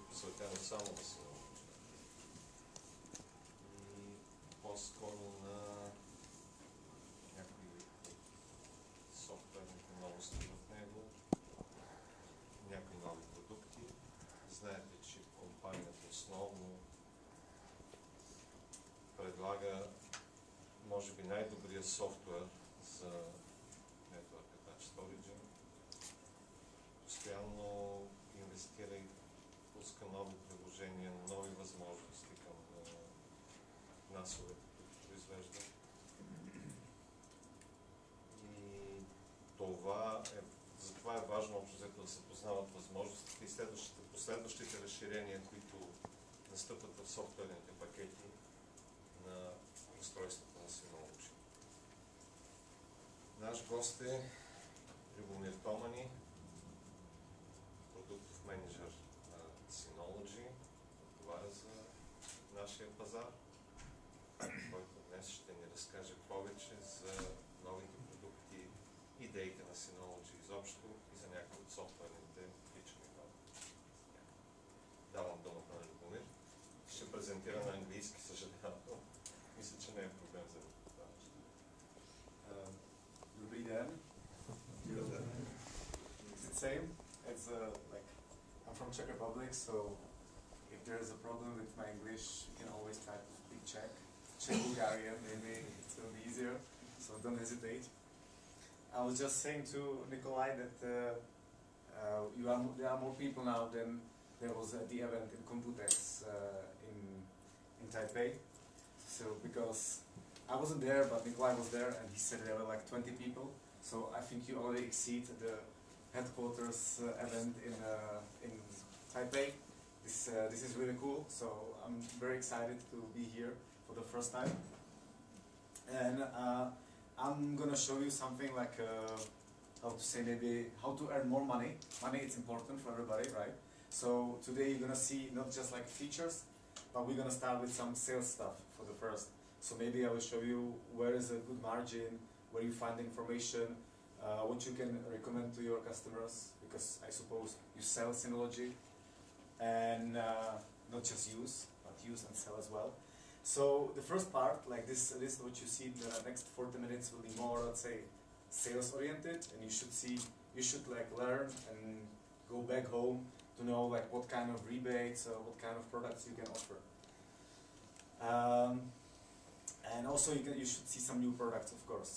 посветено само на Synology и по-скоро на някои софтуерните новости в него, някои нови продукти. Знаете, че компанията основно предлага може би най-добрия софтуер за марката, сторидж. Постоянно инвестира и пуска нови приложения, нови възможности към насовете, които произвежда. И затова е важно общо взето да се познават възможностите и последващите разширения, които настъпват в софтуерните пакети на устройството на Synology. Наш гост е Любомир, продуктов менеджер на Synology, отговаря за нашия пазар, който днес ще ни разкаже повече за новите продукти, идеите на Synology изобщо и за някои от софтуерните фичери. Давам думата на Любомир. Ще презентира на английски, съжалявам. Мисля, че не е проблем за това. Dobrý den. It's the same. It's like I'm from Czech Republic, so if there is a problem with my English, you can always try to speak Czech Bulgarian. Maybe it will be easier. So don't hesitate. I was just saying to Nikolai that there are more people now than there was at the event in Computex in Taipei. So because I wasn't there, but Nikolai was there, and he said there were like 20 people. So I think you already exceed the headquarters event in Taipei. This is really cool. So I'm very excited to be here for the first time. And I'm gonna show you something like how to say, maybe how to earn more money. Money is important for everybody, right? So today you're gonna see not just like features, but we're gonna start with some sales stuff for the first. So maybe I will show you where is a good margin, where you find the information, what you can recommend to your customers, because I suppose you sell Synology, and not just use, but use and sell as well. So the first part, like this is what you see. The next 40 minutes will be more, let's say, sales oriented, and you should like learn and go back home to know like what kind of rebates or what kind of products you can offer. And also you should see some new products, of course.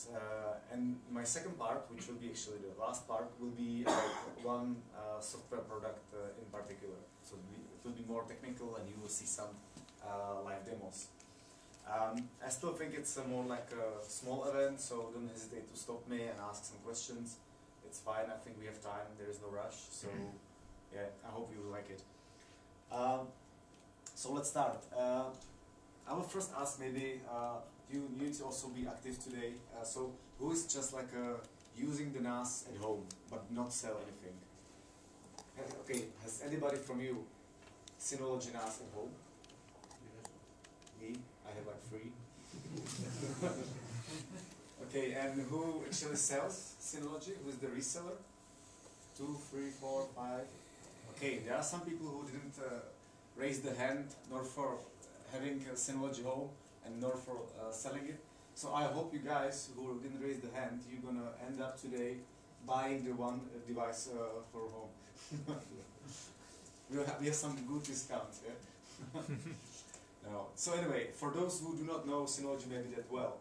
And my second part, which will be actually the last part, will be one software product in particular. So it will be more technical, and you will see some live demos. I still think it's more like a small event, so don't hesitate to stop me and ask some questions. It's fine, I think we have time, there is no rush, so yeah, I hope you will like it. So let's start. I will first ask maybe, you need to also be active today, so who is just like using the NAS at home, but not sell anything? Okay, has anybody from you Synology NAS at home? Me, I have like 3. Okay, and who actually sells Synology? Who is the reseller? 2, 3, 4, 5. Okay, there are some people who didn't raise the hand, nor for having Synology home, and nor for selling it. So I hope you guys who didn't raise the hand, you're gonna end up today buying the one device for home. we have some good discounts, yeah? No. So anyway, for those who do not know Synology maybe that well,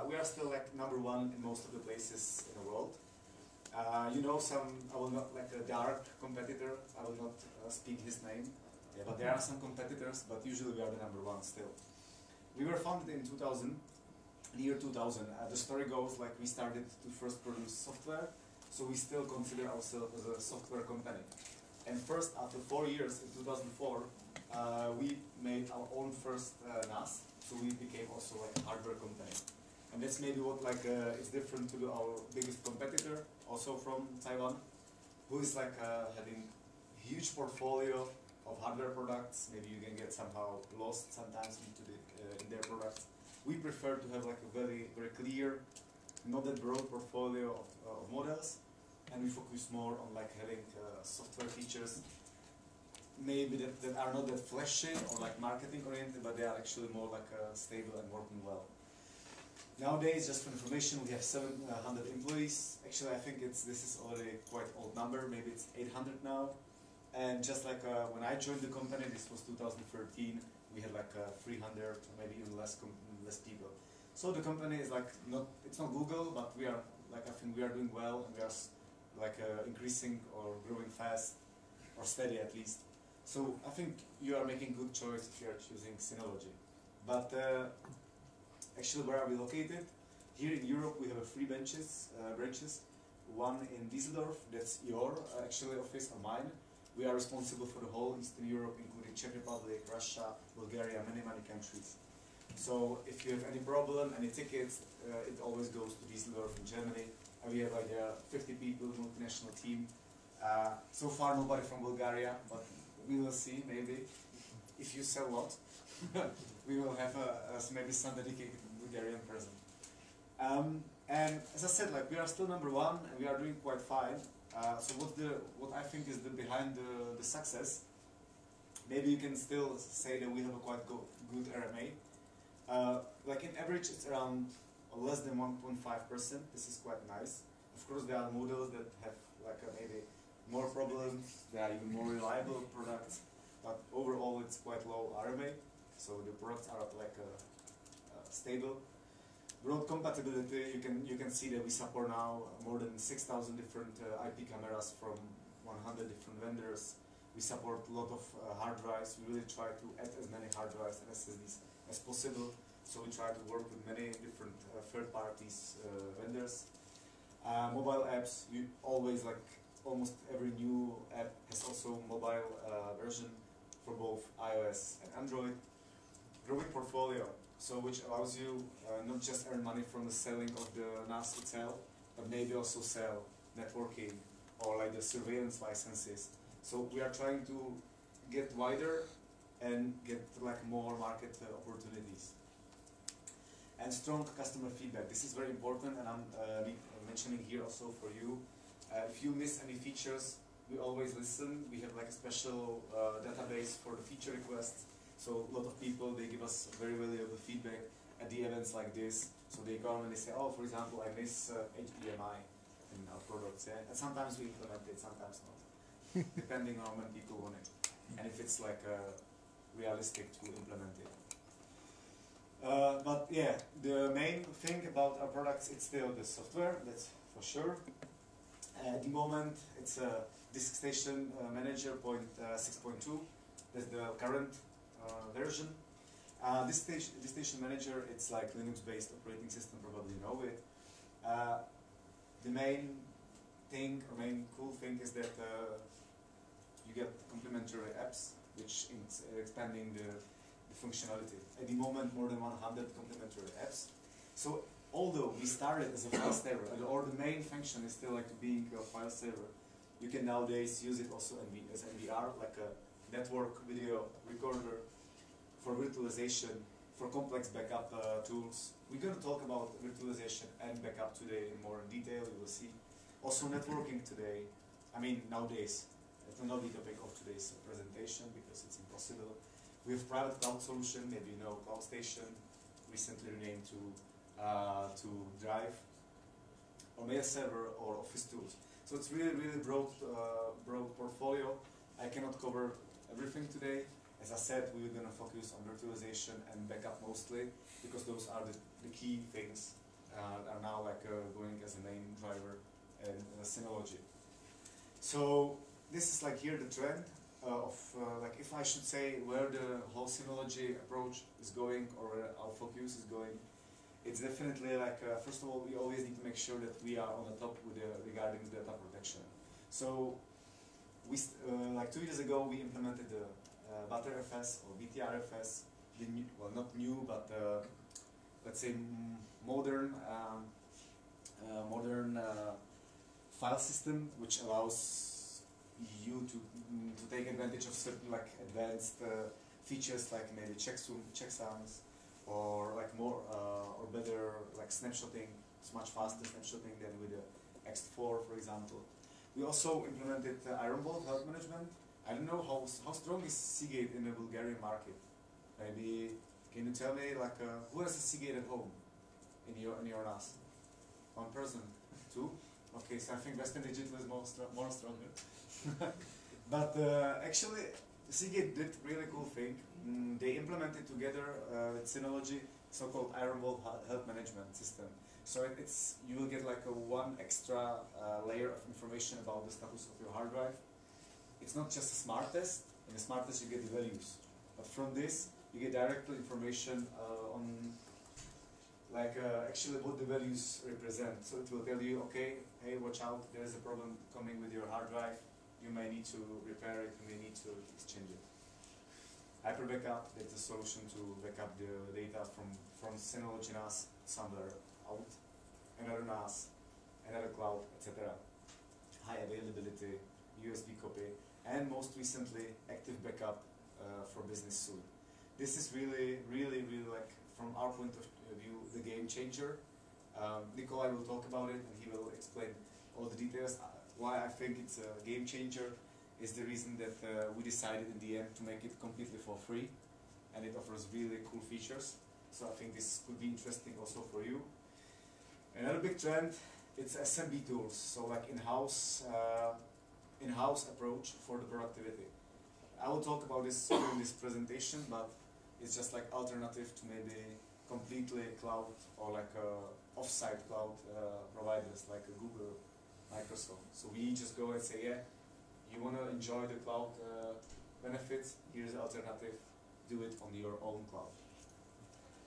we are still like #1 in most of the places in the world. You know I will not like a dark competitor, I will not speak his name, yeah, but there are some competitors, but usually we are the #1 still. We were founded in 2000, the year 2000. The story goes like we started to first produce software, so we still consider ourselves as a software company. And first, after 4 years, in 2004, we made our own first NAS, so we became also like a hardware company. And that's maybe what like is different to our biggest competitor, also from Taiwan, who is like having huge portfolio of hardware products. Maybe you can get somehow lost sometimes into in their products. We prefer to have like a very clear, not that broad portfolio of models, and we focus more on like having software features maybe that are not that flashy or like marketing oriented, but they are actually more like stable and working well. Nowadays, just for information, we have 700 employees. Actually, I think this is already quite old number. Maybe it's 800 now. And just like when I joined the company, this was 2013. We had like 300, maybe even less people. So the company is like it's not Google, but we are like, I think we are doing well, and we are like increasing or growing fast, or steady at least. So I think you are making good choice if you are choosing Synology. But actually, where are we located? Here in Europe, we have 3 branches. One in Düsseldorf, that's your actually office or mine. We are responsible for the whole Eastern Europe, including Czech Republic, Russia, Bulgaria, many countries. So if you have any problem, any tickets, it always goes to Düsseldorf in Germany. And we have like 50 people, multinational team. So far, nobody from Bulgaria, but we will see. Maybe if you sell a lot, we will have maybe some dedicated Bulgarian person. And as I said, like we are still #1, and we are doing quite fine. So what I think is behind the success? Maybe you can still say that we have a quite good RMA. Like in average, it's around less than 1.5%. This is quite nice. Of course, there are models that have like maybe more problems. There are even more reliable products, but overall, it's quite low RMA. So the products are like stable. Broad compatibility, you can see that we support now more than 6,000 different IP cameras from 100 different vendors. We support a lot of hard drives. We really try to add as many hard drives and SSDs as possible. So we try to work with many different third parties, vendors. Mobile apps, you always like almost every new app has also mobile version for both iOS and Android. Growing portfolio. So which allows you not just earn money from the selling of the NAS itself, but maybe also sell networking or like the surveillance licenses. So we are trying to get wider and get like more market opportunities. And strong customer feedback. This is very important, and I'm mentioning here also for you. If you miss any features, we always listen. We have like a special database for the feature requests. So a lot of people, they give us very valuable feedback at the events like this. So they come and they say, oh, for example, I miss HDMI in our products. Yeah? And sometimes we implement it, sometimes not, depending on when people want it. And if it's like realistic to implement it. But yeah, the main thing about our products, it's still the software, that's for sure. At the moment, it's a Disk Station Manager 6.2. That's the current version. This station manager, it's like Linux-based operating system, probably you know it. The main thing, or main cool thing, is that you get complementary apps, which is expanding the functionality. At the moment, more than 100 complementary apps. So although we started as a file saver, or the main function is still like being a file saver, you can nowadays use it also as NVR, like a network video recorder, for virtualization, for complex backup tools. We're going to talk about virtualization and backup today in more detail, you will see. Also networking today, I mean nowadays, it will not be the topic of today's presentation because it's impossible. We have private cloud solution, maybe you know Cloud Station, recently renamed to Drive, or mail server, or office tools. So it's really broad portfolio. I cannot cover everything today. As I said, we were going to focus on virtualization and backup mostly, because those are the key things that are now like going as a main driver in Synology. So this is like here the trend of like, if I should say where the whole Synology approach is going, or where our focus is going, it's definitely like first of all, we always need to make sure that we are on the top with regarding data protection. So we like 2 years ago we implemented the ButterFS or BTRFS, the new, well not new, but let's say modern file system, which allows you to take advantage of certain like advanced features, like maybe checksums, or like more or better like snapshotting. It's much faster snapshotting than with the X4, for example. We also implemented Iron Vault Health Management, I don't know how strong is Seagate in the Bulgarian market. Maybe can you tell me like who has a Seagate at home in your NAS? One person, two. Okay, so I think Western Digital is more stronger. But actually, Seagate did really cool thing. They implemented together with Synology so-called Iron Wolf health management system. So you will get like one extra layer of information about the status of your hard drive. It's not just a smart test. In a smart test you get the values, but from this you get directly information on like actually what the values represent. So it will tell you, okay, hey, watch out, there is a problem coming with your hard drive. You may need to repair it. You may need to exchange it. Hyper backup, that's a solution to back up the data from Synology NAS somewhere out, another NAS, another cloud, etc. High availability, USB copy, and most recently, active backup for business suite. This is really like, from our point of view, the game changer. Nikolai will talk about it and he will explain all the details. Why I think it's a game changer is the reason that we decided in the end to make it completely for free, and it offers really cool features. So I think this could be interesting also for you. Another big trend, it's SMB tools, so like in-house approach for the productivity. I will talk about this during this presentation, but it's just like alternative to maybe completely cloud or like off-site cloud providers like Google, Microsoft. So we just go and say, yeah, you want to enjoy the cloud benefits, here's the alternative, do it on your own cloud.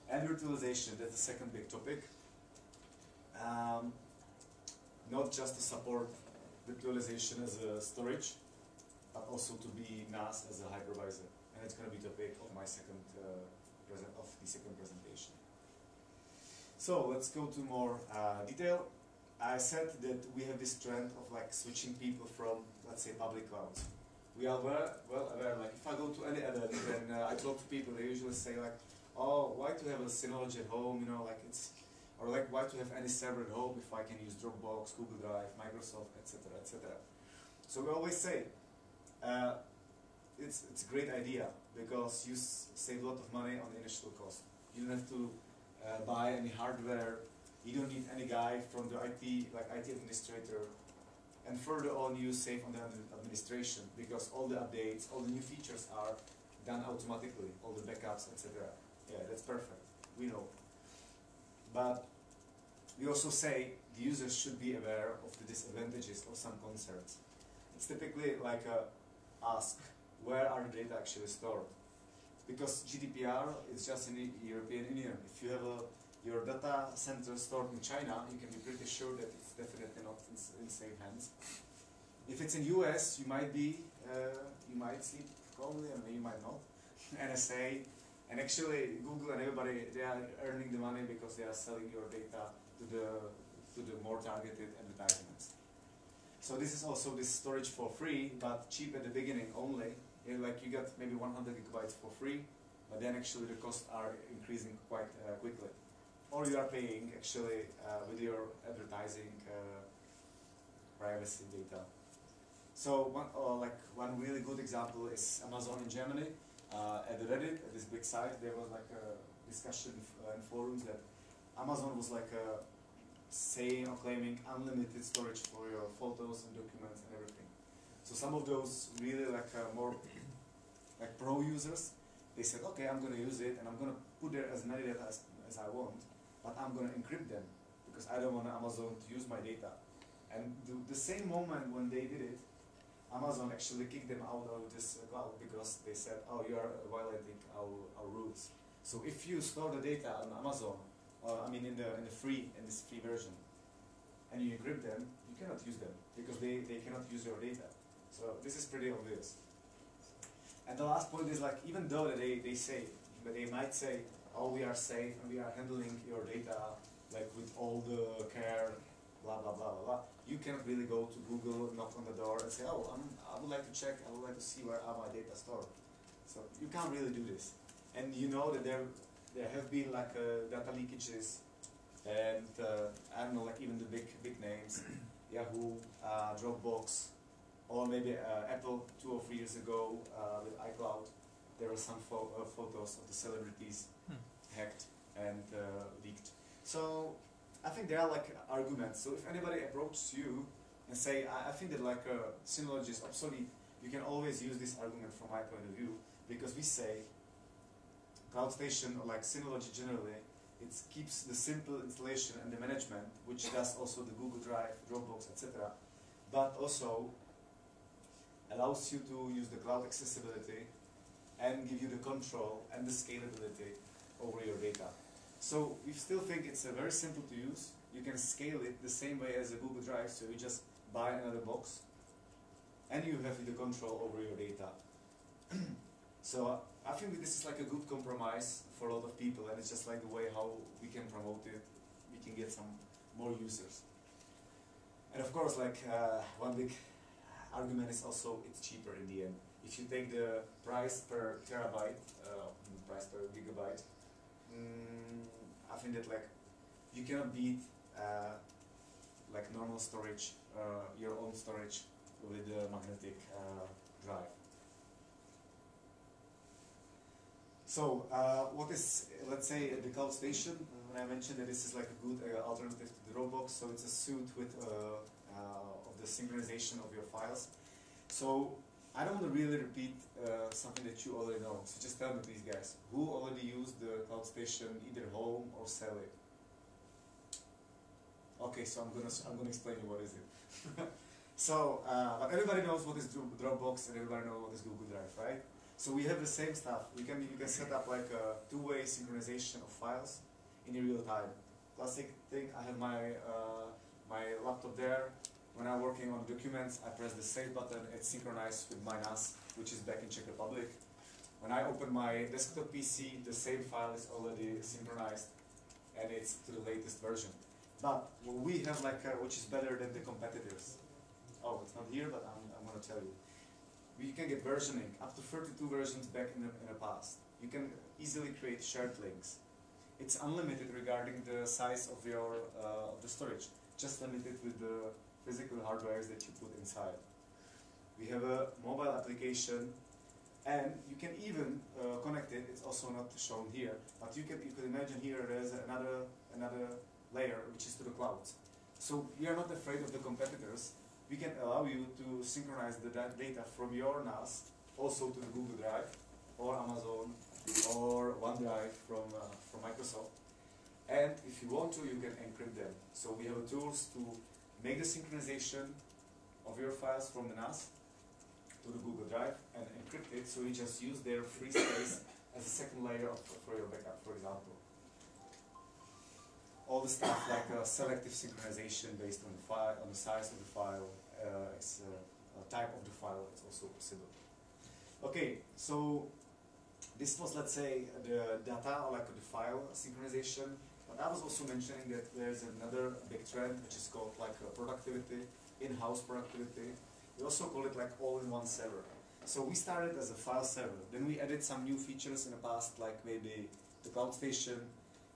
And virtualization, that's the second big topic. Not just to support virtualization as a storage, but also to be NAS as a hypervisor. And it's going to be the topic of my second presentation. So let's go to more detail. I said that we have this trend of like switching people from, let's say, public clouds. We are well aware, like if I go to any event and I talk to people, they usually say like, oh, why to have a Synology at home, you know, like it's, or like why to have any server at home if I can use Dropbox, Google Drive, Microsoft, etc., etc. So we always say, it's a great idea because you save a lot of money on the initial cost. You don't have to buy any hardware. You don't need any guy from the IT, like IT administrator. And further on, you save on the administration because all the updates, all the new features are done automatically, all the backups, etc. Yeah, that's perfect. We know. But we also say the users should be aware of the disadvantages of some concerns. It's typically like a ask, where are the data actually stored? Because GDPR is just in the European Union. If you have your data center stored in China, you can be pretty sure that it's definitely not in safe hands. If it's in US, you might sleep calmly and you might not. NSA, and actually Google and everybody, they are earning the money because they are selling your data to the more targeted advertisements. So this is also this storage for free, but cheap at the beginning only. Like you got maybe 100 gigabytes for free, but then actually the costs are increasing quite quickly. Or you are paying actually with your advertising privacy data. So one really good example is Amazon in Germany. At Reddit, at this big site, there was like a discussion in forums that Amazon was like saying or claiming unlimited storage for your photos and documents and everything. So some of those really like more like pro users, they said, okay, I'm going to use it and I'm going to put there as many data as I want, but I'm going to encrypt them because I don't want Amazon to use my data. And the same moment when they did it, Amazon actually kicked them out of this cloud because they said, oh, you are violating our rules. So if you store the data on Amazon, in this free version, and you encrypt them, you cannot use them because they cannot use your data. So this is pretty obvious. And the last point is like, even though they might say, oh, we are safe and we are handling your data like with all the care, blah blah blah blah blah. You cannot really go to Google, knock on the door, and say, oh, I would like to check, I would like to see where are my data stored. So you can't really do this. And you know that there have been like data leakages, and I don't know, like even the big names, Yahoo, Dropbox, Or maybe Apple 2 or 3 years ago with iCloud, there were some photos of the celebrities hacked and leaked. So I think there are like arguments. So if anybody approaches you and say, I think that like Synology is obsolete, you can always use this argument from my point of view, because we say CloudStation, or like Synology generally, it keeps the simple installation and the management, which does also the Google Drive, Dropbox, etc. But also allows you to use the cloud accessibility and give you the control and the scalability over your data. So we still think it's very simple to use. You can scale it the same way as a Google Drive, so you just buy another box and you have the control over your data. So I think this is like a good compromise for a lot of people, and it's just like the way how we can promote it, we can get some more users. And of course, like one big argument is also it's cheaper in the end. If you take the price per terabyte, price per gigabyte, I think that like you cannot beat like normal storage, your own storage with the magnetic drive. So what is, let's say, the CloudStation? When I mentioned that this is like a good alternative to the Dropbox, so it's a suite with of the synchronization of your files. So I don't want to really repeat something that you already know. So just tell me, please, guys, who already used the CloudStation, either home or sell it? Okay, so I'm gonna explain you what is it. So, but everybody knows what is Dropbox and everybody knows what is Google Drive, right? So we have the same stuff. You can set up like a two-way synchronization of files in real time. Classic thing. I have my my laptop there. When I'm working on documents, I press the save button. It's synchronized with my NAS, which is back in Czech Republic. When I open my desktop PC, the same file is already synchronized, and it's to the latest version. But what we have like which is better than the competitors. Oh, it's not here, but I'm going to tell you. You can get versioning, up to 32 versions back in the past. You can easily create shared links. It's unlimited regarding the size of your of the storage, just limited with the physical hardwares that you put inside. We have a mobile application, and you can even connect it. It's also not shown here, but you could imagine here there's another layer which is to the cloud. So we are not afraid of the competitors. We can allow you to synchronize the data from your NAS also to the Google Drive or Amazon or OneDrive from Microsoft. And if you want to, you can encrypt them. So we have tools to make the synchronization of your files from the NAS to the Google Drive and encrypt it, so you just use their free space as a second layer for your backup, for example. All the stuff like selective synchronization based on the file, on the size of the file, type of the file, it's also possible. Okay, so this was, let's say, the data, or like the file synchronization. But I was also mentioning that there's another big trend which is called like productivity, in-house productivity. We also call it like all-in-one server. So we started as a file server. Then we added some new features in the past, like maybe the CloudStation,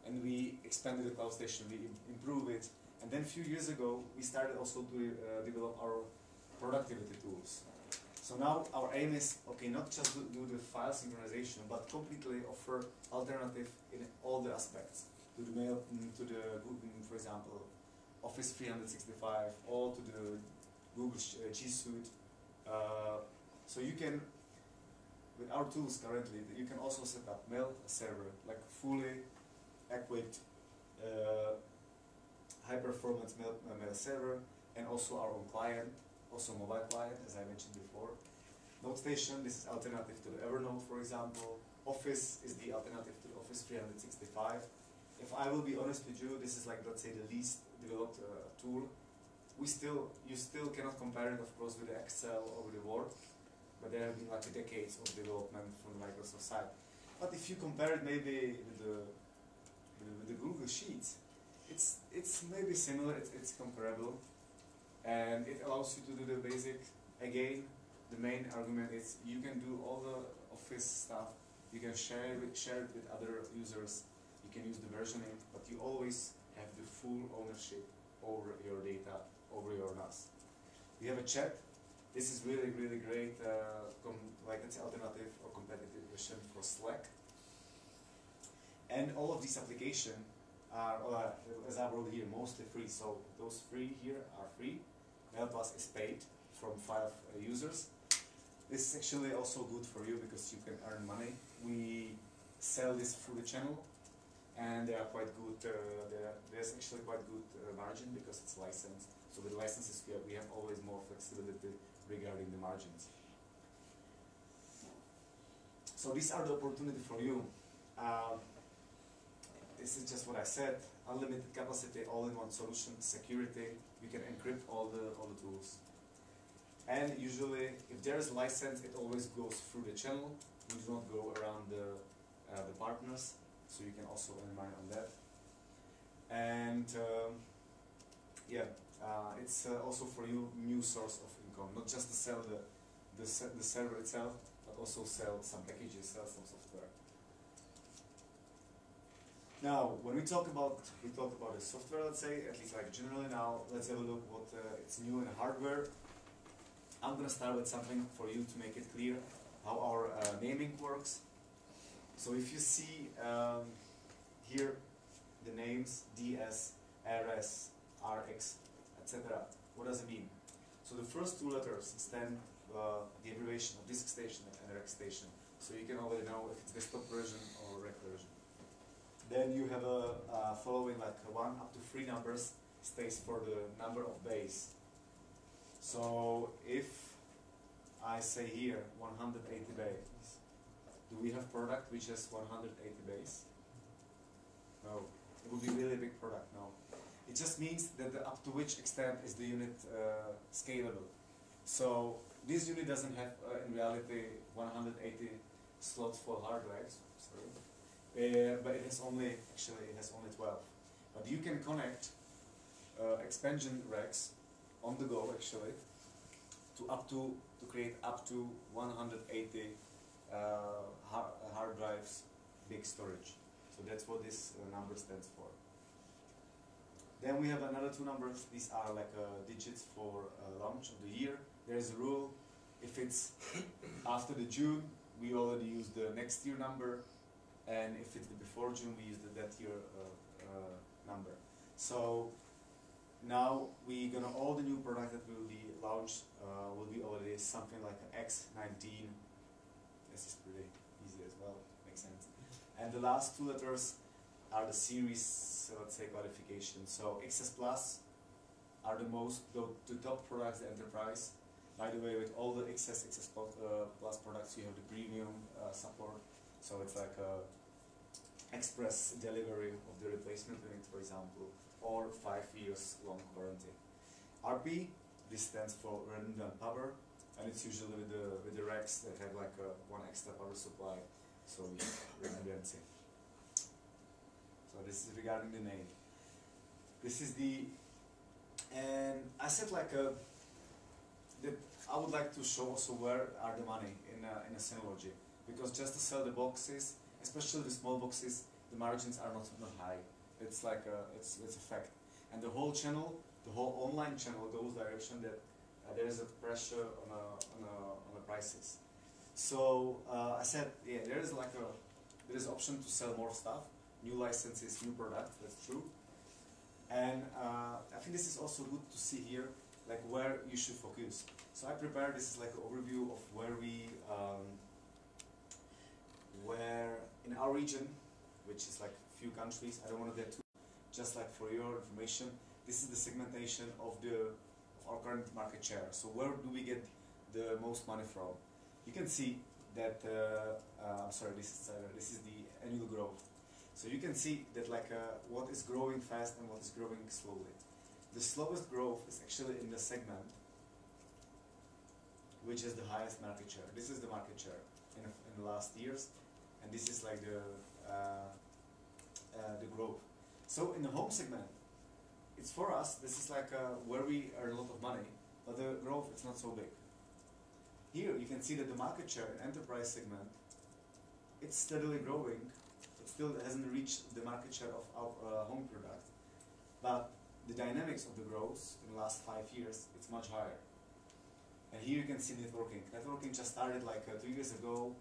and we expanded the CloudStation, we improved it. And then a few years ago, we started also to develop our productivity tools. So now our aim is, okay, not just to do the file synchronization, but completely offer alternative in all the aspects. To the mail, to the Google, for example, Office 365, or to the Google G Suite. So you can, with our tools currently, you can also set up mail server, like fully equipped high-performance mail server, and also our own client, also mobile client, as I mentioned before. NoteStation, this is alternative to the Evernote, for example. Office is the alternative to the Office 365. If I will be honest with you, this is like, let's say, the least developed tool. You still cannot compare it, of course, with the Excel or with the Word, but there have been like decades of development from the Microsoft side. But if you compare it maybe with the Google Sheets, it's maybe similar, it's comparable, and it allows you to do the basic. Again, the main argument is you can do all the Office stuff, you can share it with other users, you can use the versioning, but you always have the full ownership over your data, over your NAS. We have a chat, This is really, really great, like it's alternative or competitive version for Slack. And all of these applications are, as I wrote here, mostly free. So those three here are free. MailPlus is paid from 5 users. This is actually also good for you because you can earn money. We sell this through the channel, and they are quite good. There's actually quite good margin because it's licensed. So with licenses, we have always more flexibility regarding the margins. So these are the opportunity for you. This is just what I said. Unlimited capacity, all-in-one solution, security. You can encrypt all the tools. And usually, if there is a license, it always goes through the channel. We do not go around the partners, so you can also earn money on that. And it's also for you new source of income, not just to sell the server itself, but also sell some packages, sell some software. Now, when we talk about the software, let's say, at least like generally now, let's have a look what it's new in hardware. I'm gonna start with something for you to make it clear how our naming works. So if you see here the names DS, RS, RX, etc., what does it mean? So the first 2 letters stand the abbreviation of disk station and RX station. So you can already know if it's desktop version or rec version. Then you have a following like 1 up to 3 numbers stays for the number of base. So if I say here 180 base, do we have product which has 180 base? No. It would be really a big product. No. It just means that up to which extent is the unit scalable. So this unit doesn't have in reality 180 slots for hard drives. But it has only 12. But you can connect expansion racks on the go actually to create up to 180 hard drives big storage. So that's what this number stands for. Then we have another 2 numbers. These are like digits for launch of the year. There is a rule: if it's after the June, we already use the next year number. And if it's before June, we use that year number. So now all the new products that will be launched will be already something like an X19. This is pretty easy as well, makes sense. And the last 2 letters are the series, let's say, qualification. So XS Plus are the top products, the enterprise. By the way, with all the XS Plus products, you have the premium support. So it's like a express delivery of the replacement unit, for example, or 5 years long warranty. RP, this stands for redundant power, and it's usually with the racks that have like 1 extra power supply, so we have redundancy. So this is regarding the name. This is and I said like that I would like to show also where are the money in a Synology, because just to sell the boxes, especially the small boxes, the margins are not high. It's like it's a fact. And the whole channel, the whole online channel goes direction that there is a pressure on the prices. So I said, yeah, there is option to sell more stuff, new licenses, new products. That's true. And I think this is also good to see here, like where you should focus. So I prepared this is like an overview of where in our region, which is like few countries, I don't want to get too, just like for your information, this is the segmentation of our current market share. So where do we get the most money from? You can see that, this is the annual growth. So you can see that like what is growing fast and what is growing slowly. The slowest growth is actually in the segment which is the highest market share. This is the market share in the last years, and this is like the growth. So in the home segment, it's for us, this is like where we earn a lot of money, but the growth is not so big. Here you can see that the market share in enterprise segment, it's steadily growing. It still hasn't reached the market share of our home product, but the dynamics of the growth in the last 5 years, it's much higher. And here you can see networking. Networking just started like 2 years ago,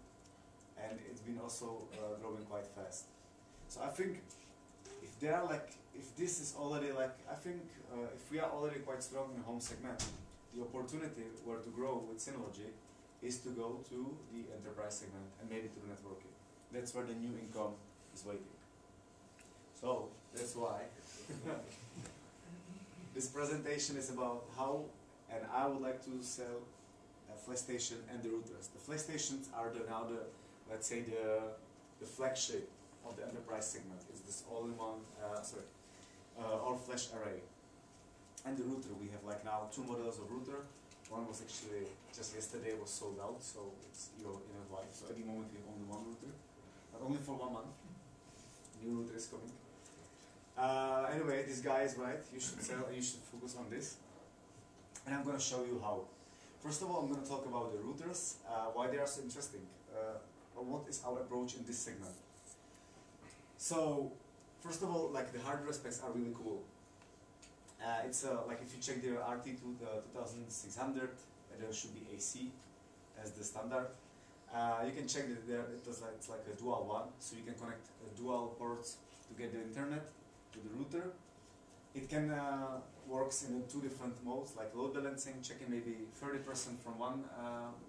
and it's been also growing quite fast. So I think if there are like, if this is already like, I think if we are already quite strong in the home segment, the opportunity where to grow with Synology is to go to the enterprise segment and maybe to the networking. That's where the new income is waiting. So that's why this presentation is about how, and I would like to sell a flash station and the routers. The flash stations are now the, let's say the flagship of the enterprise segment. It's this all-in-one, all flash array. And the router, we have like now 2 models of router. One was actually just yesterday was sold out, so it's in a life. So at the moment we have only 1 router, but only for 1 month. New router is coming. Anyway, this guy is right. You should sell. You should focus on this. And I'm going to show you how. First of all, I'm going to talk about the routers, why they are so interesting, or what is our approach in this segment. So, first of all, like the hardware specs are really cool. It's like if you check the RT2600, there should be AC as the standard. You can check that there it's like a dual one, so you can connect dual ports to get the internet to the router. It can works in 2 different modes, like load balancing, checking maybe 30% from one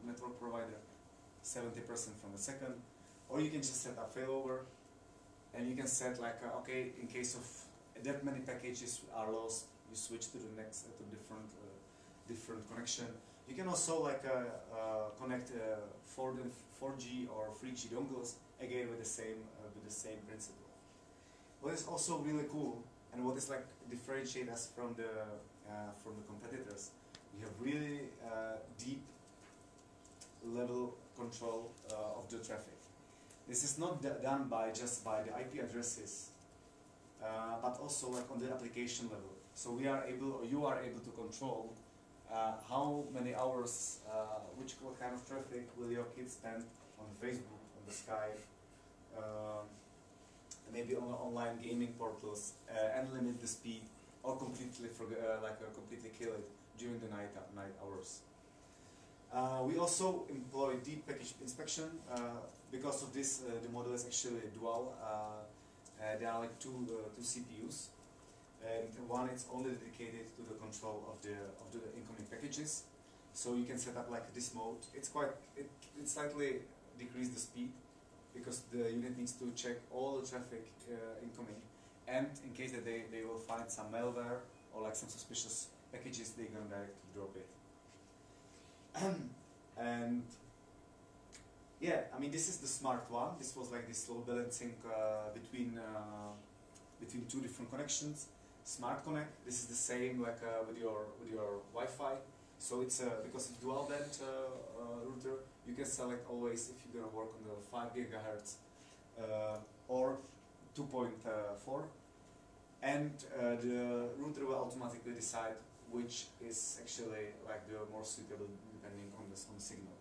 network provider, 70% from the second, or you can just set a failover, and you can set like okay, in case of that many packages are lost, you switch to the next to different connection. You can also like connect 4G or 3G dongles again with the same principle. What is also really cool, and what is like differentiate us from the competitors, we have really deep level control of the traffic. This is not done just by the IP addresses, but also like on the application level. So we are able, or you are able to control how many hours, what kind of traffic will your kids spend on Facebook, on the Skype, maybe on online gaming portals, and limit the speed, or completely completely kill it during the night hours. We also employ deep package inspection. Because of this, the model is actually dual. There are like two CPUs, and one is only dedicated to the control of the incoming packages. So you can set up like this mode. It slightly decreases the speed, because the unit needs to check all the traffic incoming, and in case that they will find some malware or like some suspicious packages, they're gonna directly drop it. And yeah, I mean, this is the smart one. This was like this load balancing between 2 different connections. Smart connect. This is the same like with your Wi-Fi. So it's because it's dual band router, you can select always if you're gonna work on the 5 GHz or 2.4, and the router will automatically decide which is actually like the more suitable depending on the signal.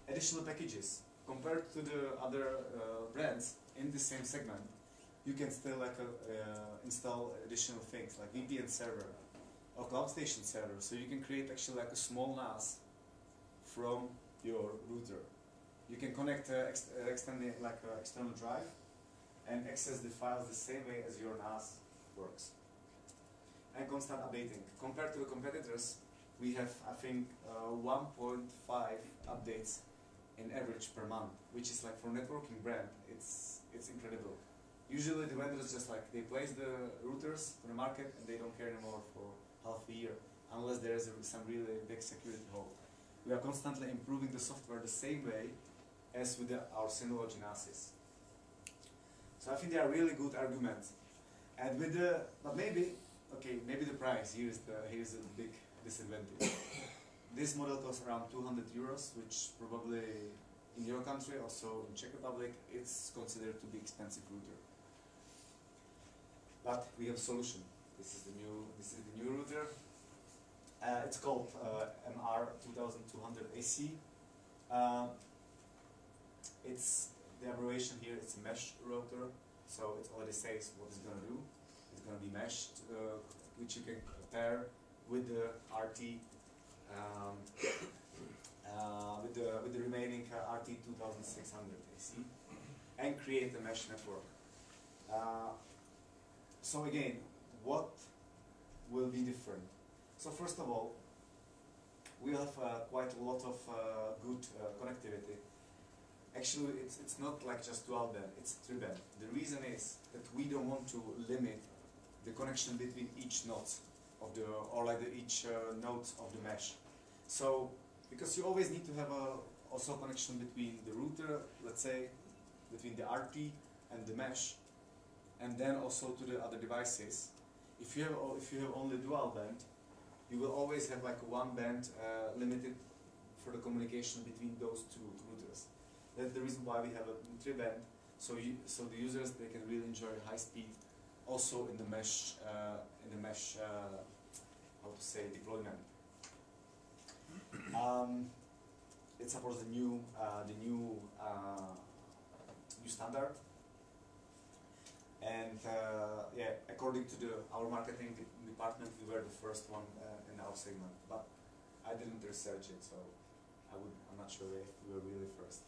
Additional packages. Compared to the other brands in the same segment, you can still like install additional things like VPN server or cloud station server. So you can create actually like a small NAS from your router. You can connect external drive and access the files the same way as your NAS works. And constant updating. Compared to the competitors, we have, I think, 1.5 updates in average per month, which is like for networking brand, it's incredible. Usually the vendors just like they place the routers on the market and they don't care anymore for half a year, unless there is some really big security hole. We are constantly improving the software the same way as with our Synology ADSYS. So I think they are really good arguments. And with the, but maybe the price, here's the big disadvantage. This model costs around 200 euros, which probably in your country, also in Czech Republic, it's considered to be expensive router. But we have a solution. This is the new router. It's called MR2200 AC. It's the abbreviation here. It's a mesh router, so it already says what it's going to do. It's going to be meshed, which you can pair with the RT with the remaining RT2600 AC and create a mesh network. So again, what will be different? So first of all, we have quite a lot of good connectivity. Actually, it's not like just dual band, it's 3-band. The reason is that we don't want to limit the connection between each nodes of the, or like each nodes of the mesh. So, because you always need to have also connection between the router, let's say, between the RT and the mesh, and then also to the other devices. If you have only dual band, you will always have like one band limited for the communication between those two routers. That's the reason why we have a 3-band, so the users, they can really enjoy high speed, also in the mesh how to say, deployment. It supports the new standard, and yeah, according to our marketing department, we were the first one in our segment, but I didn't research it, so I'm not sure if we were really first,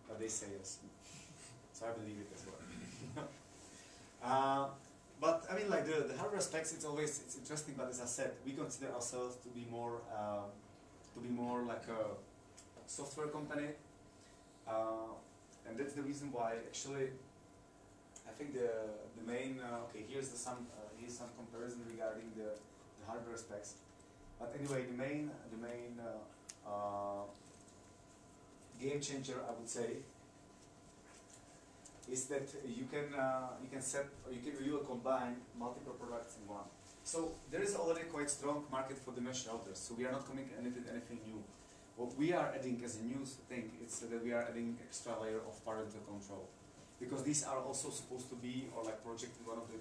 but they say yes, so I believe it as well. But I mean, like the hardware specs, it's interesting, but as I said, we consider ourselves to be more like a software company, and that's the reason why actually I think the main okay, here's some comparison regarding the hardware specs, but anyway, the main game changer, I would say, is that you can set, or you will combine multiple products in one. So there is already quite strong market for the mesh routers, so we are not coming anything new. What we are adding as a new thing is that we are adding extra layer of parental control, because these are also supposed to be, or like projected, one of the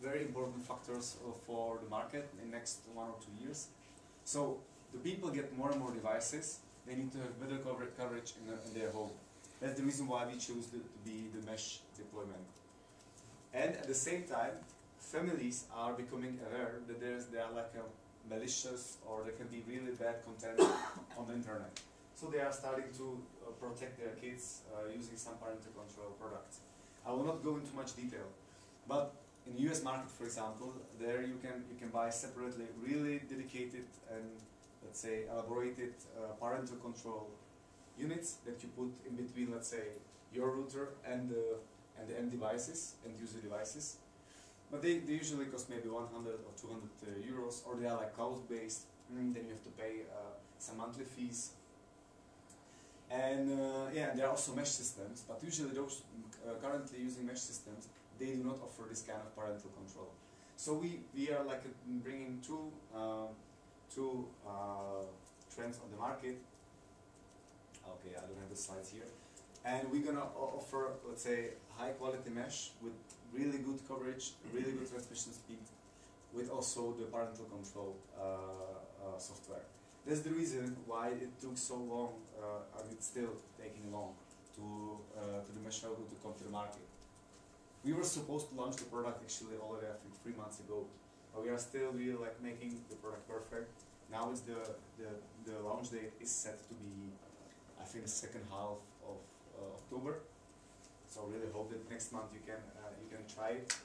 very important factors for the market in the next 1 or 2 years. So the people get more and more devices, they need to have better coverage in their home. That's the reason why we choose to be the mesh deployment. And at the same time, families are becoming aware that there are like a malicious, or there can be really bad content on the internet. So they are starting to protect their kids using some parental control products. I will not go into much detail, but in the US market, for example, there you can buy separately really dedicated and, let's say, elaborated parental control units that you put in between, let's say, your router and the end devices, end user devices. But they usually cost maybe 100 or 200 euros, or they are like cloud based. Then you have to pay some monthly fees. And yeah, there are also mesh systems, but usually those currently using mesh systems, they do not offer this kind of parental control. So we are like bringing two trends on the market. Okay, I don't have the slides here. And we're gonna offer, let's say, high quality mesh with really good coverage, really good transmission speed, with also the parental control software. That's the reason why it took so long, and it's still taking long to the mesh router to come to the market. We were supposed to launch the product actually already, I think, 3 months ago, but we are still really like making the product perfect. Now it's the launch date is set to be, I think, the second half of October. So really hope that next month you can try it.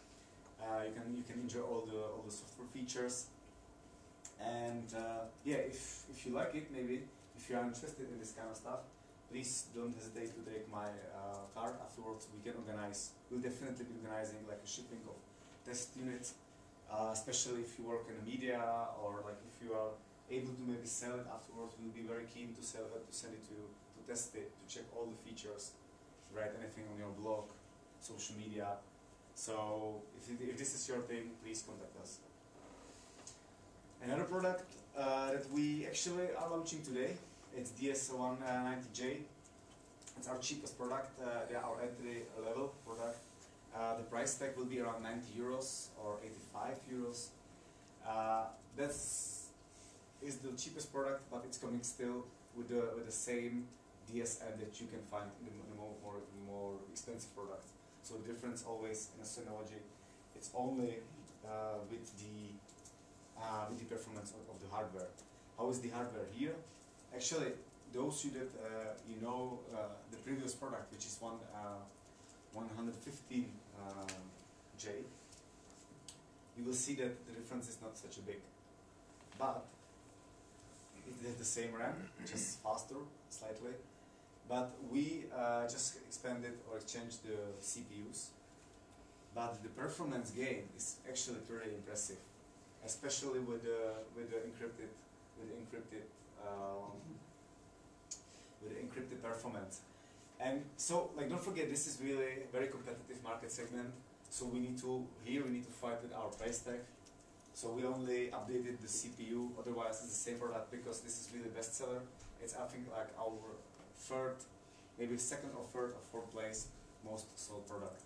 You can enjoy all the software features. And yeah, if you like it, maybe if you are interested in this kind of stuff, please don't hesitate to take my card afterwards. We'll definitely be organizing like a shipping of test units, especially if you work in the media, or like if you are able to maybe sell it afterwards. We'll be very keen to send it to you, to test it, to check all the features, write anything on your blog, social media. So if this is your thing, please contact us. Another product that we actually are launching today, it's DS190J. It's our cheapest product, our entry level product. The price tag will be around 90 euros or 85 euros. Is the cheapest product, but it's coming still with the same DSN that you can find in the more expensive products. So the difference always in a Synology, it's only with the performance of the hardware. how is the hardware here? Actually, those you that you know the previous product, which is 115 J, you will see that the difference is not such a big, but it has the same RAM, just faster slightly. But we just expanded or exchanged the CPUs. But the performance gain is actually pretty impressive, especially with the encrypted performance. And so, like, don't forget, this is really a very competitive market segment. So we need to fight with our price tag. So we only updated the CPU. Otherwise, it's the same product because this is really bestseller. It's, I think, like our third, maybe second or third or fourth place most sold product.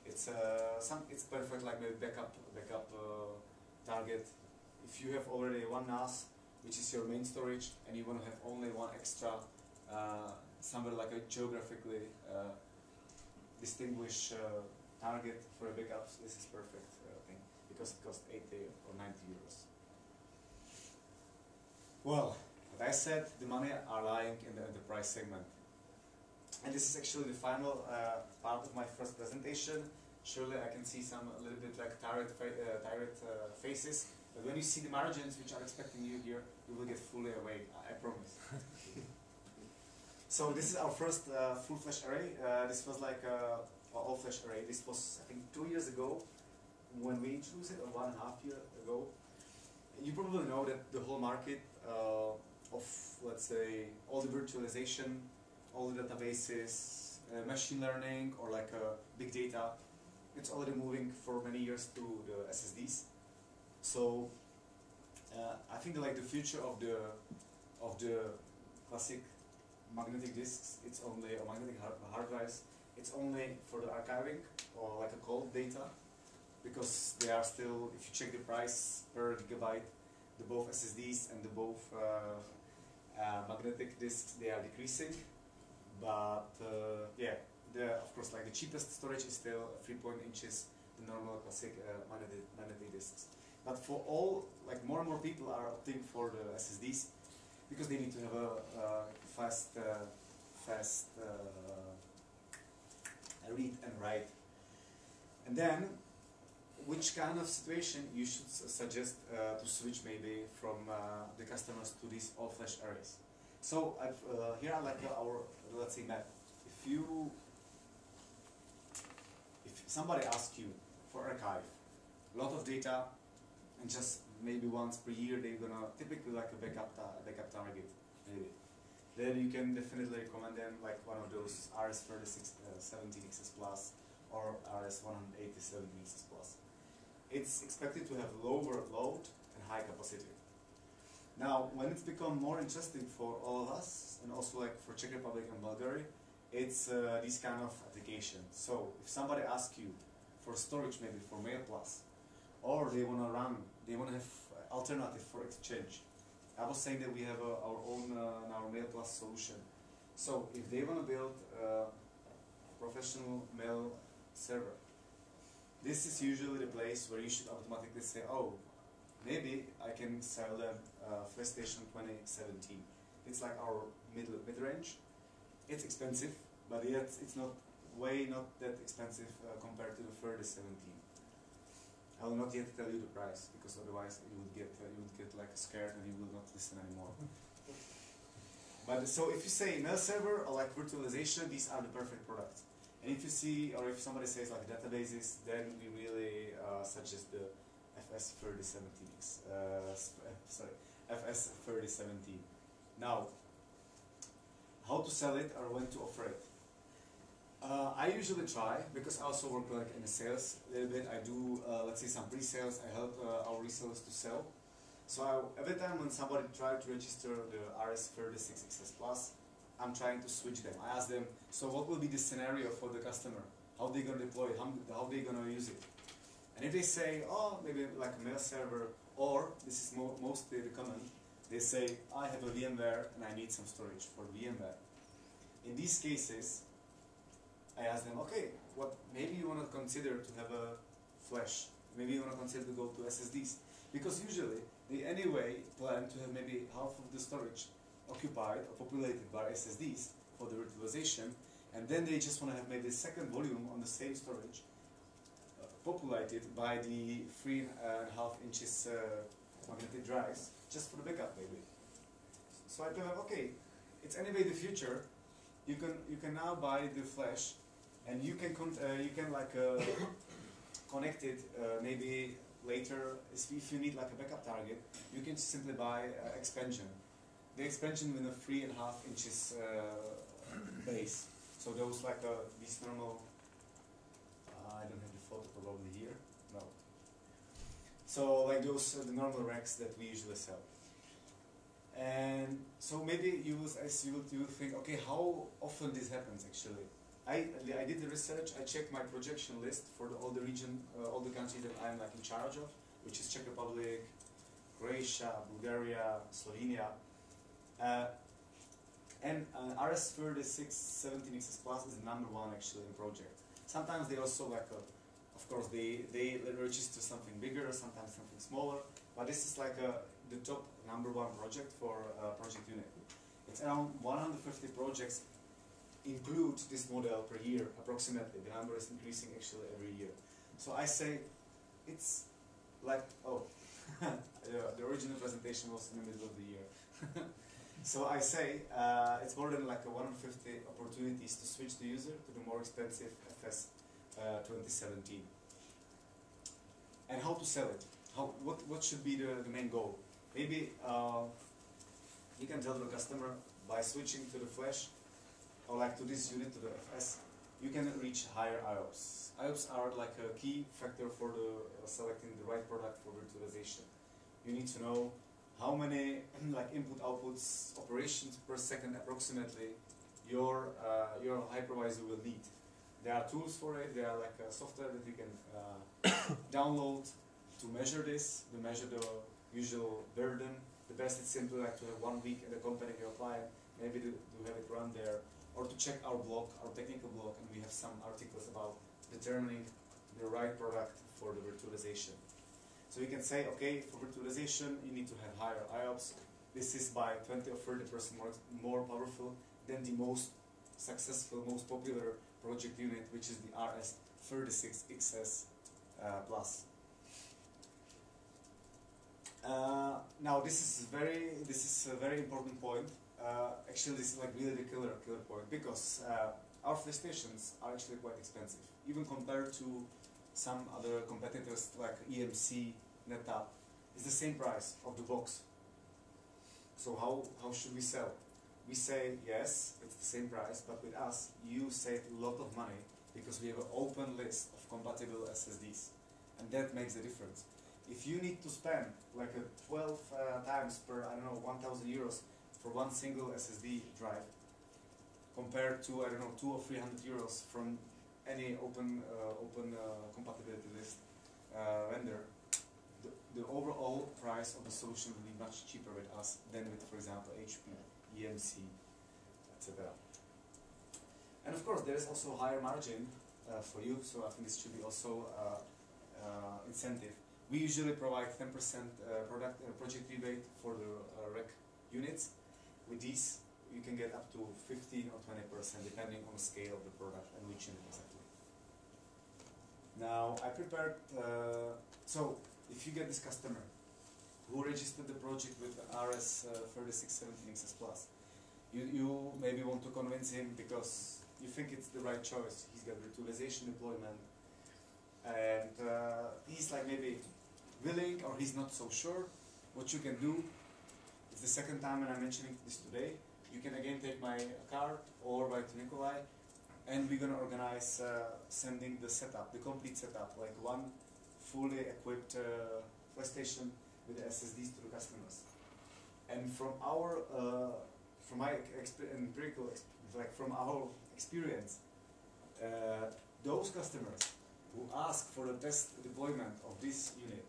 It's it's perfect, like maybe backup target. If you have already one NAS, which is your main storage, and you want to have only one extra somewhere like a geographically distinguished target for a backups, this is perfect thing because it costs 80 or 90 euros. Well, what I said, the money are lying in the enterprise segment. And this is actually the final part of my first presentation. Surely I can see some a little bit like tired faces, but when you see the margins which are expecting you here, you will get fully awake, I promise. So this is our first full flash array. This was like all flash array. This was, I think, 2 years ago when we introduced it, or 1.5 years ago. You probably know that the whole market of, let's say, all the virtualization, all the databases, machine learning, or like big data, it's already moving for many years to the SSDs. So I think that, like, the future of the classic magnetic disks, it's only, or magnetic hard drives, it's only for the archiving or like a cold data, because they are still, if you check the price per gigabyte, the both SSDs and the both magnetic disks, they are decreasing. But yeah, of course, like the cheapest storage is still 3.0 inches, the normal classic magnetic disks. But for all, like, more and more people are opting for the SSDs because they need to have a fast read and write. And then, which kind of situation you should suggest to switch maybe from the customers to these all flash arrays? So here are like our, let's say, map. If somebody asks you for archive, a lot of data, and just maybe once per year they're gonna typically like a backup target, maybe. Then you can definitely recommend them like one of those RS-17XS Plus or RS-187XS Plus. It's expected to have lower load and high capacity. Now, when it's become more interesting for all of us, and also like for Czech Republic and Bulgaria, it's these kind of applications. So if somebody asks you for storage, maybe for Mail Plus, or they want to have alternative for exchange. I was saying that we have our own our Mail Plus solution. So if they want to build a professional mail server, this is usually the place where you should automatically say, oh, maybe I can sell them PlayStation 2017. It's like our mid-range. It's expensive, but yet it's not that expensive compared to the 3017. I will not yet tell you the price, because otherwise you would get like scared and you will not listen anymore. But so if you say mail server or like virtualization, these are the perfect products. And if you see, or if somebody says like databases, then we really suggest the FS3017. FS3017. Now, how to sell it or when to offer it? I usually try, because I also work like in the sales a little bit. I do, let's say, some pre-sales. I help our resellers to sell. So every time when somebody tries to register the RS36XS Plus, I'm trying to switch them. I ask them, so what will be the scenario for the customer? How they gonna deploy it? How they gonna use it? And if they say, oh, maybe like a mail server, or this is mostly the common, they say, I have a VMware and I need some storage for VMware. In these cases, I ask them, okay, maybe you want to consider to have a flash. Maybe you want to consider to go to SSDs. Because usually, they anyway plan to have maybe half of the storage occupied or populated by SSDs for the virtualization, and then they just want to have maybe the second volume on the same storage populated by the 3.5 inches magnetic drives just for the backup maybe. So I tell them, okay, it's anyway the future. You can now buy the flash, and you can connect it maybe later. If you need like a backup target, you can simply buy expansion. The expansion with a 3.5 inches base. So those like these normal. I don't have the photo probably here. No. So like those the normal racks that we usually sell. And so maybe you will think, okay, how often this happens actually? I did the research. I checked my projection list for all the region, all the countries that I'm like in charge of, which is Czech Republic, Croatia, Bulgaria, Slovenia, and RS36 17XS Plus is #1 actually in project. Sometimes they also like, of course, they register something bigger, sometimes something smaller, but this is like the top #1 project for project unit. It's around 150 projects include this model per year, approximately. The number is increasing actually every year. So I say it's like, oh, the original presentation was in the middle of the year. So I say it's more than like 150 opportunities to switch the user to the more expensive FS 2017. And how to sell it? What should be the main goal? Maybe you can tell the customer by switching to the flash or like to this unit, to the FS, you can reach higher IOPS. IOPS are like a key factor for the selecting the right product for virtualization. You need to know how many like input outputs operations per second approximately your hypervisor will need. There are tools for it. There are like a software that you can download to measure this, to measure the usual burden. The best is simply like to have 1 week at a company your client, maybe to have it run there, or to check our blog, our technical blog, and we have some articles about determining the right product for the virtualization. So you can say, okay, for virtualization you need to have higher IOPS. This is by 20 or 30% more powerful than the most successful, most popular project unit, which is the RS36XS Plus. Now this is a very important point. Actually, this is like really the killer point, because our flash stations are actually quite expensive, even compared to some other competitors like EMC, NetApp. It's the same price of the box. So how should we sell? We say yes, it's the same price, but with us you save a lot of money because we have an open list of compatible SSDs, and that makes the difference. If you need to spend like 12 times per, I don't know, 1,000 euros for one single SSD drive, compared to, I don't know, 200 or 300 euros from any open compatibility list vendor, the overall price of the solution will be much cheaper with us than with, for example, HP, EMC, etc. And of course, there is also a higher margin for you, so I think this should be also incentive. We usually provide 10% project rebate for the rack units. With these, you can get up to 15 or 20% depending on the scale of the product and which unit exactly. Now, I prepared, so if you get this customer who registered the project with RS3617XS Plus, you maybe want to convince him because you think it's the right choice. He's got virtualization deployment, and he's like maybe willing or he's not so sure. What you can do, it's the second time when I'm mentioning this today, you can again take my card or write to Nikolai, and we're going to organize sending the setup, the complete setup, like one fully equipped flash station with the SSDs to the customers. And from our, from my empirical, like from our experience, those customers who ask for the test deployment of this unit,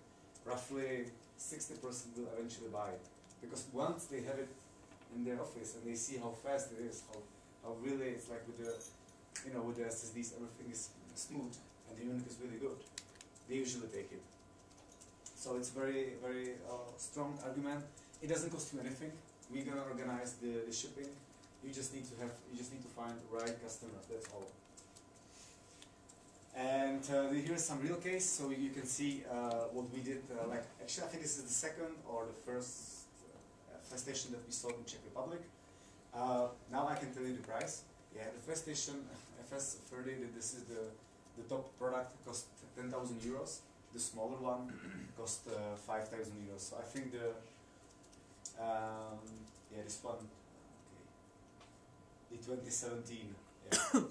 roughly 60% will eventually buy it, because once they have it in their office and they see how fast it is, how really it's like with the, with the SSDs everything is smooth and the unit is really good, they usually take it. So it's very, very strong argument. It doesn't cost you anything. We're gonna organize the shipping. You just need to find the right customers. That's all. And here's some real case, so you can see what we did. Actually, I think this is the second or the first station that we sold in Czech Republic. Now I can tell you the price. Yeah, the first station FS30. This is the top product. Cost 10,000 euros. The smaller one cost 5,000 euros. So I think the this one, okay, the 2017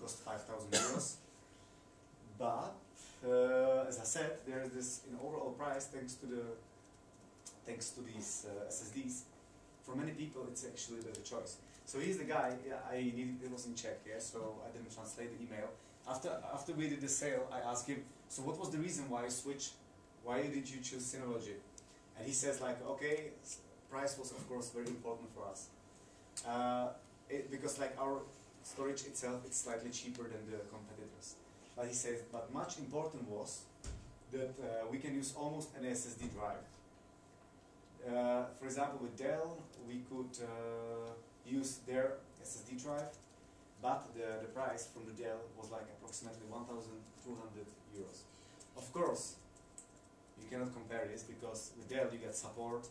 cost 5,000 euros. But as I said, there is this in overall price thanks to these SSDs. For many people, it's actually the choice. So he's the guy. Yeah, it was in Czech. Yeah, so I didn't translate the email. After we did the sale, I asked him, so what was the reason why you switched? Why did you choose Synology? And he says like, okay, price was of course very important for us. Because like our storage itself, it's slightly cheaper than the competitors. But he says, but much important was that we can use almost an SSD drive. For example, with Dell, we could use their SSD drive, but the price from the Dell was like approximately 1,200 euros. Of course, you cannot compare this because with Dell you get support,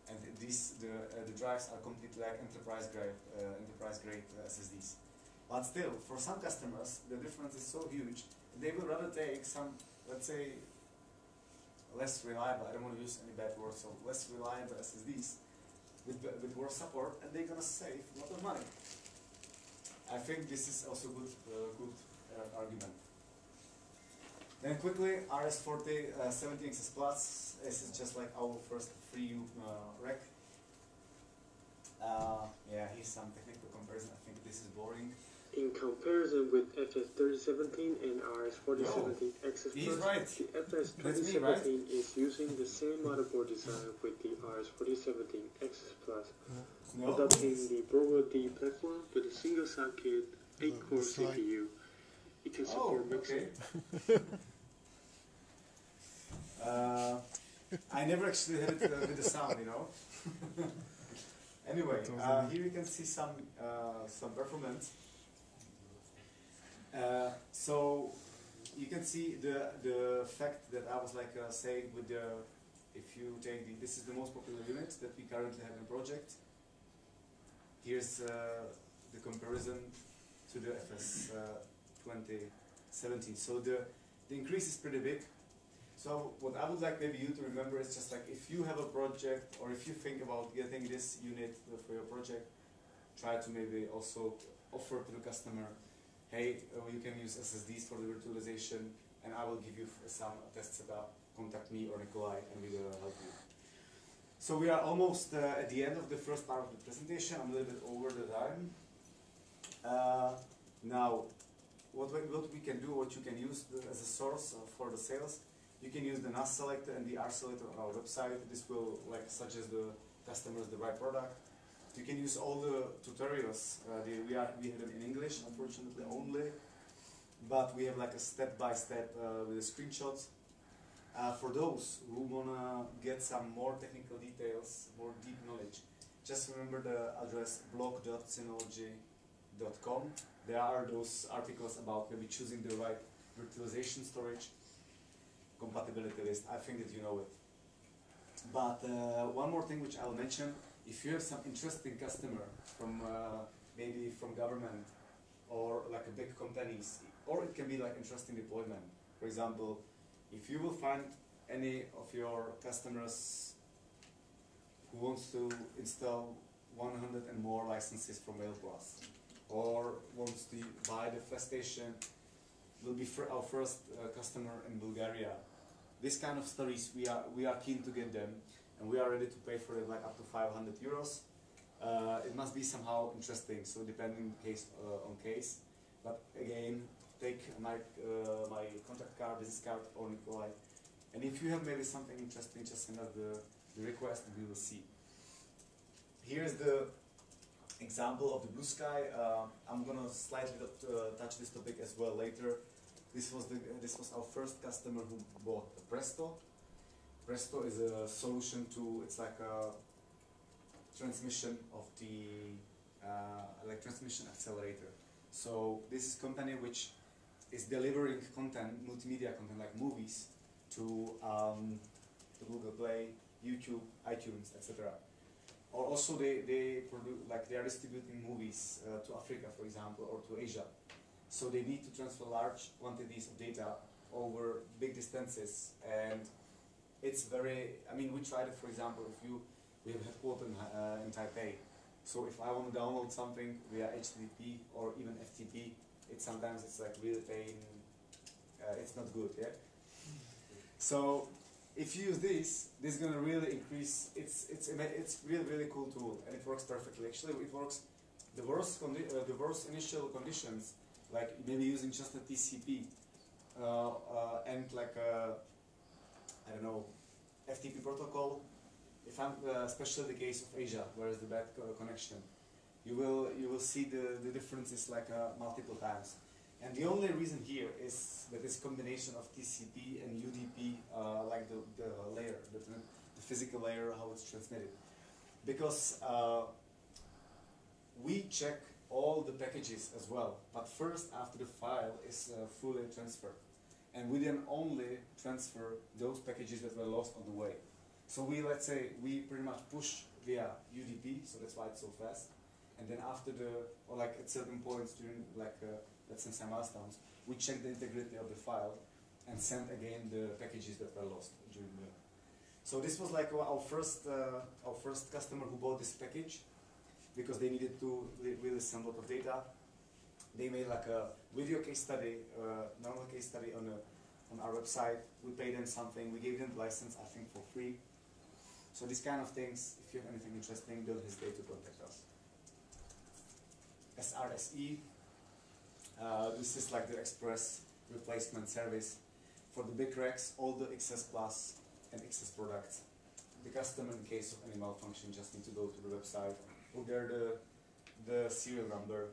and the drives are completely like enterprise grade SSDs. But still, for some customers, the difference is so huge, they will rather take some, let's say, less reliable, I don't want to use any bad words, so less reliable SSDs with worse support, and they're going to save a lot of money. I think this is also good argument. Then quickly, RS40 17XS Plus. This is just like our first free rack. Yeah, here's some technical comparison. I think this is boring. In comparison with FS3017 and RS4017XS Plus, right. the FS3017 right? is using the same motherboard design with the RS4017XS Plus, adopting the ProD platform with a single socket, 8-core CPU. It can support mixing. I never actually had it with the sound, you know. Anyway, here you can see some performance. So you can see the fact that I was like saying with the, if you take this is the most popular unit that we currently have in project. Here's the comparison to the FS 2017. So the increase is pretty big. So what I would like maybe you to remember is just like if you have a project or if you think about getting this unit for your project, try to maybe also offer to the customer, hey, you can use SSDs for the virtualization and I will give you some test setup, contact me or Nikolai and we will help you. So we are almost at the end of the first part of the presentation. I'm a little bit over the time. Now, what we can do, what you can use as a source for the sales, you can use the NAS selector and the R selector on our website. This will like suggest the customers the right product. You can use all the tutorials. We have them in English, unfortunately only, but we have like a step-by-step with the screenshots. For those who wanna get some more technical details, more deep knowledge, just remember the address blog.synology.com. There are those articles about maybe choosing the right virtualization storage, compatibility list. I think that you know it. But one more thing which I'll mention, if you have some interesting customer from maybe from government or like a big companies, or it can be like interesting deployment. For example, if you will find any of your customers who wants to install 100 and more licenses from MailPlus, or wants to buy the flash station, will be our first customer in Bulgaria. This kind of stories we are keen to get them, and we are ready to pay for it like up to 500 euros. It must be somehow interesting, so depending case on case. But again, take my contact card, business card, or Nikolai. And if you have maybe something interesting, just send us the request and we will see. Here's the example of the Blue Sky. I'm gonna slightly touch this topic as well later. This was our first customer who bought a Presto. Resto is a solution to, it's like a transmission of the like transmission accelerator. So this is a company which is delivering content, multimedia content like movies to Google Play, YouTube, iTunes, etc. Or also they produce, like they are distributing movies to Africa, for example, or to Asia. So they need to transfer large quantities of data over big distances, and it's very, I mean, we tried it, for example, we have headquarters in Taipei. So if I want to download something via HTTP or even FTP, sometimes it's like really pain, it's not good, yeah? So if you use this is going to really increase, it's really, really cool tool, and it works perfectly. Actually, it works, the worst initial conditions, like maybe using just a TCP, and like a, I don't know, FTP protocol. If I'm, especially the case of Asia, where is the bad connection, you will see the differences like multiple times. And the only reason here is that this combination of TCP and UDP, like the layer, the physical layer, how it's transmitted. Because we check all the packages as well, but first after the file is fully transferred. And we then only transfer those packages that were lost on the way. So let's say we pretty much push via UDP, so that's why it's so fast. And then after or like at certain points during, like let's say some milestones, we check the integrity of the file and send again the packages that were lost during the. So this was like our first customer who bought this package because they needed to really send a lot of data. They made like a video case study, normal case study on our website. We paid them something. We gave them the license, I think, for free. So these kind of things, if you have anything interesting, don't hesitate to contact us. SRSE, this is like the express replacement service for the big racks, all the XS Plus and XS products. The customer, in case of any malfunction, just need to go to the website, put there the serial number,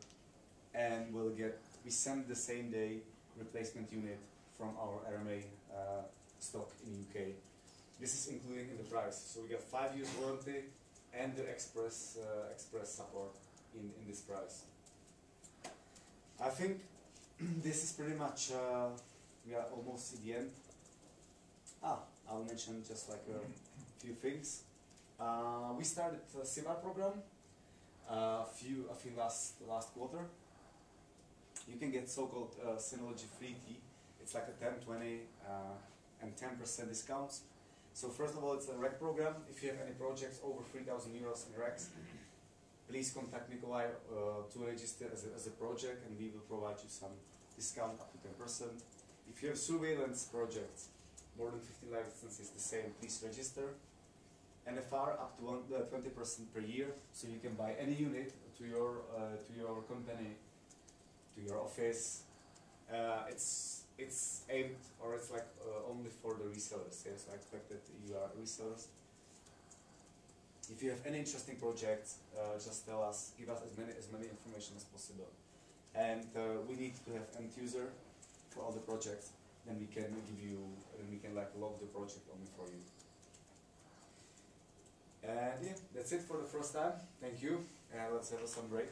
and we send the same day replacement unit from our RMA stock in UK. This is including in the price. So we get 5 years warranty and the express support in this price. I think this is pretty much, we are almost at the end. I'll mention just like a few things. We started a CIVAR program I think last quarter. You can get so-called Synology free tea. It's like a 10, 20, and 10% discounts. So first of all, it's a rec program. If you have any projects over 3,000 euros in recs, please contact Nikolai to register as a project, and we will provide you some discount up to 10%. If you have surveillance projects, more than 50 licenses, the same, please register. NFR up to 20% per year, so you can buy any unit to your company, to your office. It's aimed, or it's like only for the resellers. Yes, I expect that you are resellers. If you have any interesting projects, just tell us, give us as many information as possible. And we need to have end user for all the projects. Then we can give you, then we can like log the project only for you. And yeah, that's it for the first time. Thank you. And let's have some break.